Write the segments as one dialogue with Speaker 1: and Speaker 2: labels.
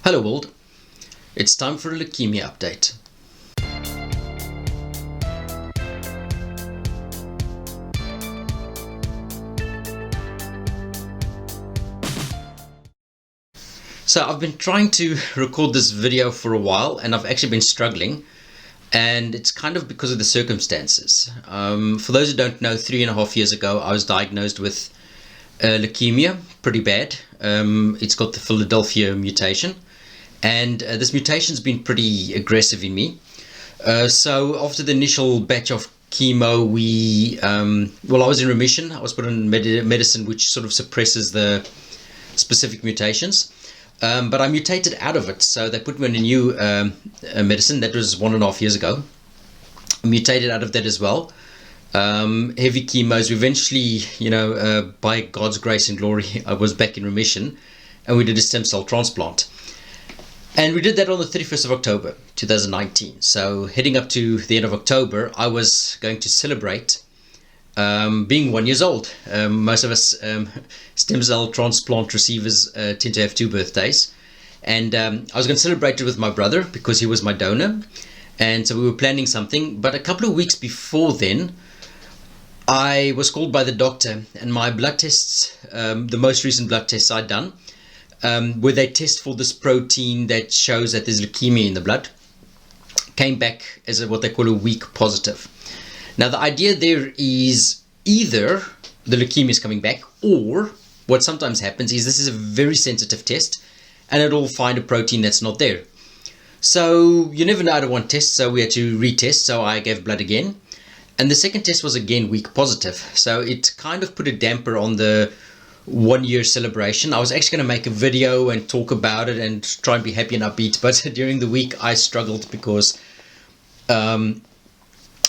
Speaker 1: Hello world, it's time for a leukemia update. So I've been trying to record this video for a while and I've actually been struggling, and it's kind of because of the circumstances. For those who don't know, 3.5 years ago I was diagnosed with leukemia, pretty bad. It's got the Philadelphia mutation, and this mutation's been pretty aggressive in me. So after the initial batch of chemo, I was in remission. I was put on medicine which sort of suppresses the specific mutations. But I mutated out of it, so they put me on a new medicine. That was 1.5 years ago. I mutated out of that as well. Heavy chemos. Eventually, by God's grace and glory, I was back in remission, and we did a stem cell transplant. And we did that on the 31st of October 2019. So heading up to the end of October, I was going to celebrate being 1 year old. Most of us stem cell transplant receivers tend to have 2 birthdays, and I was going to celebrate it with my brother because he was my donor, and so we were planning something. But a couple of weeks before then, I was called by the doctor, and my blood tests, the most recent blood tests I'd done, where they test for this protein that shows that there's leukemia in the blood, came back as what they call a weak positive. Now the idea there is either the leukemia is coming back, or what sometimes happens is this is a very sensitive test and it'll find a protein that's not there. So you never know out of one test, so we had to retest. So I gave blood again, and the second test was again weak positive. So it kind of put a damper on the 1 year celebration. I was actually going to make a video and talk about it and try and be happy and upbeat, but during the week I struggled because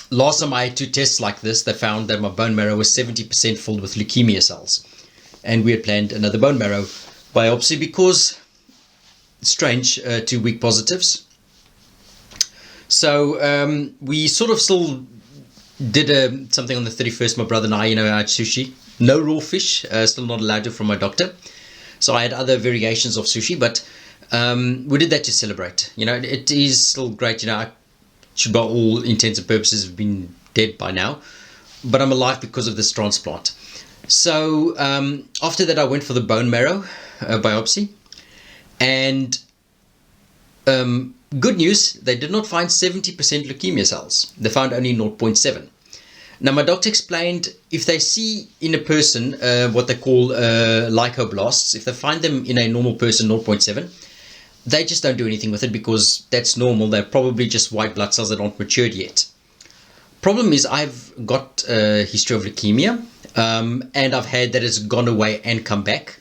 Speaker 1: last time I had 2 tests like this, they found that my bone marrow was 70% filled with leukemia cells. And we had planned another bone marrow biopsy because it's strange, 2 weak positives. So we sort of still did something on the 31st. My brother and I, I had sushi. No raw fish, still not allowed to from my doctor. So I had other variations of sushi, but we did that to celebrate. It is still great. I should by all intents and purposes have been dead by now, but I'm alive because of this transplant. So after that I went for the bone marrow biopsy, and good news, they did not find 70% leukemia cells. They found only 0.7. Now my doctor explained, if they see in a person what they call leucoblasts, if they find them in a normal person 0.7, they just don't do anything with it because that's normal. They're probably just white blood cells that aren't matured yet. Problem is, I've got a history of leukemia, and I've had that it's gone away and come back.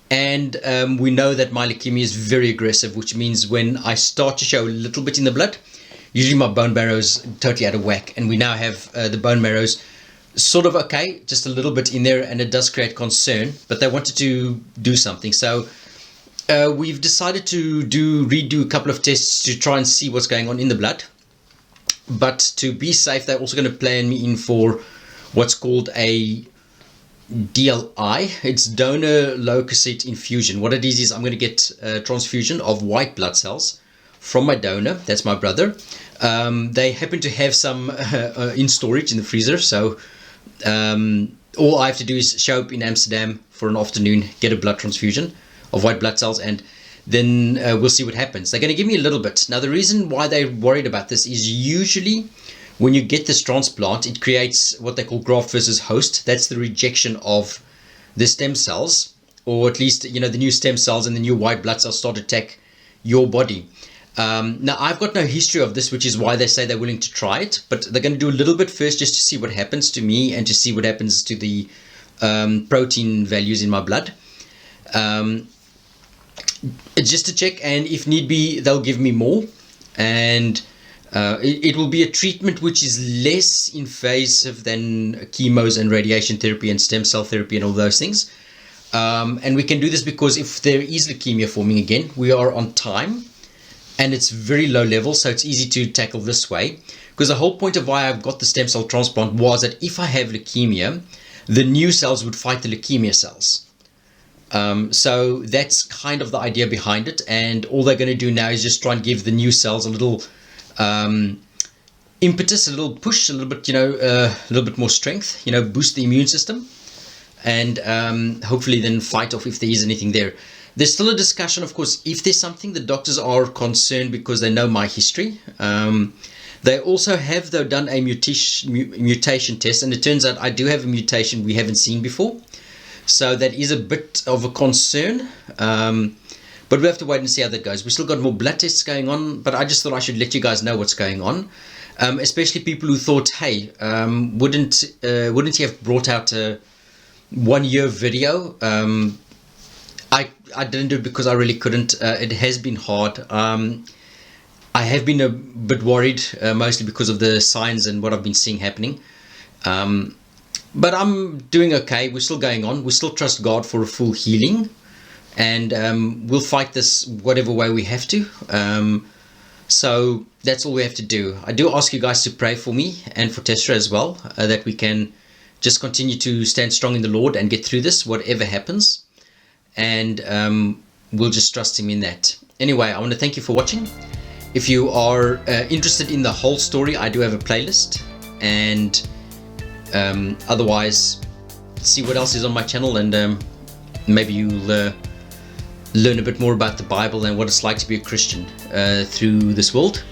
Speaker 1: And we know that my leukemia is very aggressive, which means when I start to show a little bit in the blood, usually my bone marrow's totally out of whack. And we now have the bone marrow's sort of okay, just a little bit in there, and it does create concern, but they wanted to do something. So we've decided to redo a couple of tests to try and see what's going on in the blood. But to be safe, they're also going to plan me in for what's called a DLI. It's donor leukocyte infusion. What it is I'm going to get a transfusion of white blood cells from my donor. That's my brother. They happen to have some in storage in the freezer. So all I have to do is show up in Amsterdam for an afternoon, get a blood transfusion of white blood cells, and then we'll see what happens. They're going to give me a little bit. Now the reason why they're worried about this is usually when you get this transplant, it creates what they call graft versus host. That's the rejection of the stem cells, or at least the new stem cells and the new white blood cells start to attack your body. Now I've got no history of this, which is why they say they're willing to try it, but they're going to do a little bit first just to see what happens to me and to see what happens to the protein values in my blood. Just to check, and if need be they'll give me more, and it will be a treatment which is less invasive than chemos and radiation therapy and stem cell therapy and all those things, and we can do this because if there is leukemia forming again, we are on time and it's very low level, so it's easy to tackle this way. Because the whole point of why I've got the stem cell transplant was that if I have leukemia, the new cells would fight the leukemia cells. So that's kind of the idea behind it, and all they're going to do now is just try and give the new cells a little impetus, a little push, a little bit, a little bit more strength, boost the immune system, and hopefully then fight off if there is anything there. There's still a discussion, of course, if there's something. The doctors are concerned because they know my history. They also have, though, done a mutation test, and it turns out I do have a mutation we haven't seen before. So that is a bit of a concern, but we have to wait and see how that goes. We still got more blood tests going on, but I just thought I should let you guys know what's going on, especially people who thought, hey, wouldn't he have brought out a 1-year video? I didn't do it because I really couldn't. It has been hard. I have been a bit worried, mostly because of the signs and what I've been seeing happening. But I'm doing okay. We're still going on. We still trust God for a full healing, and we'll fight this whatever way we have to. So that's all we have to do. I do ask you guys to pray for me and for Tessera as well, that we can just continue to stand strong in the Lord and get through this, whatever happens. And we'll just trust Him in that. Anyway, I want to thank you for watching. If you are interested in the whole story, I do have a playlist, and otherwise see what else is on my channel, and maybe you'll learn a bit more about the Bible and what it's like to be a Christian through this world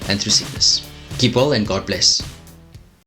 Speaker 1: and through sickness. Keep well, and God bless.